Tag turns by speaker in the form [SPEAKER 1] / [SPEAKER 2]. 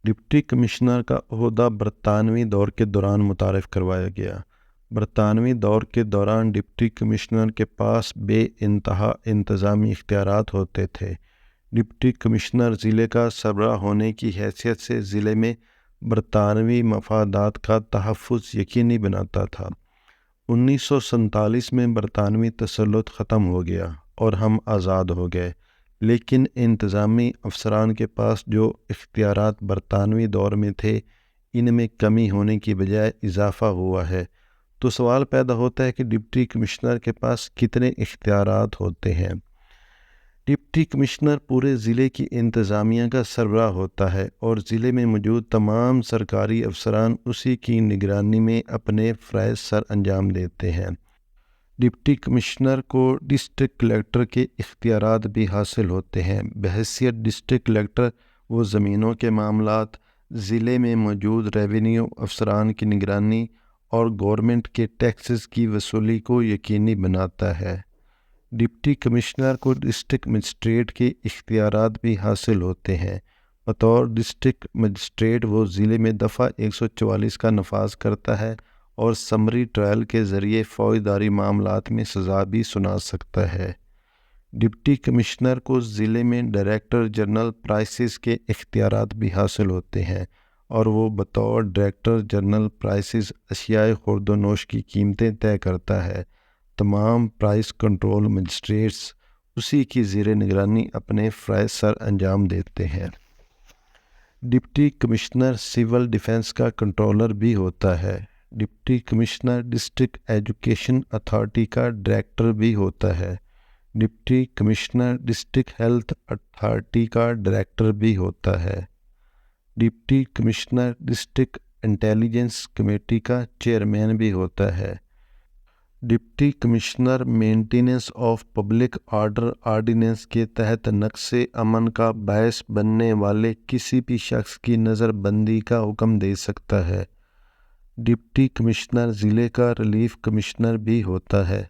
[SPEAKER 1] Deputy commissioner کا عہدہ برطانوی دور کے دوران متعارف کروایا گیا۔ برطانوی دور کے دوران ڈپٹی کمشنر کے پاس بے انتہا انتظامی اختیارات ہوتے تھے۔ ڈپٹی کمشنر ضلع کا سربراہ ہونے کی حیثیت سے ضلع میں برطانوی مفادات کا تحفظ یقینی بناتا تھا۔ 1947 میں برطانوی تسلط ختم ہو گیا اور ہم آزاد ہو گئے، لیکن انتظامی افسران کے پاس جو اختیارات برطانوی دور میں تھے ان میں کمی ہونے کی بجائے اضافہ ہوا ہے۔ تو سوال پیدا ہوتا ہے کہ ڈپٹی کمشنر کے پاس کتنے اختیارات ہوتے ہیں؟ ڈپٹی کمشنر پورے ضلع کی انتظامیہ کا سربراہ ہوتا ہے اور ضلع میں موجود تمام سرکاری افسران اسی کی نگرانی میں اپنے فرائض سر انجام دیتے ہیں۔ ڈپٹی کمشنر کو ڈسٹرکٹ کلیکٹر کے اختیارات بھی حاصل ہوتے ہیں۔ بحیثیت ڈسٹرکٹ کلیکٹر وہ زمینوں کے معاملات، ضلع میں موجود ریونیو افسران کی نگرانی اور گورنمنٹ کے ٹیکسز کی وصولی کو یقینی بناتا ہے۔ ڈپٹی کمشنر کو ڈسٹرکٹ مجسٹریٹ کے اختیارات بھی حاصل ہوتے ہیں۔ بطور ڈسٹرکٹ مجسٹریٹ وہ ضلع میں دفعہ 144 کا نفاذ کرتا ہے اور سمری ٹرائل کے ذریعے فوجداری معاملات میں سزا بھی سنا سکتا ہے۔ ڈپٹی کمشنر کو ضلع میں ڈائریکٹر جنرل پرائسز کے اختیارات بھی حاصل ہوتے ہیں اور وہ بطور ڈائریکٹر جنرل پرائسز اشیاء خورد و نوش کی قیمتیں طے کرتا ہے۔ تمام پرائس کنٹرول مجسٹریٹس اسی کی زیر نگرانی اپنے فرائض سر انجام دیتے ہیں۔ ڈپٹی کمشنر سول ڈیفنس کا کنٹرولر بھی ہوتا ہے۔ Deputy commissioner district education authority کا ڈائریکٹر بھی ہوتا ہے۔ Deputy commissioner district health authority کا ڈائریکٹر بھی ہوتا ہے۔ Deputy commissioner district intelligence committee کا چیئرمین بھی ہوتا ہے۔ Deputy commissioner maintenance of public order ordinance کے تحت نقص امن کا باعث بننے والے کسی بھی شخص کی نظر بندی کا حکم دے سکتا ہے۔ ڈپٹی کمشنر ضلع کا ریلیف کمشنر بھی ہوتا ہے۔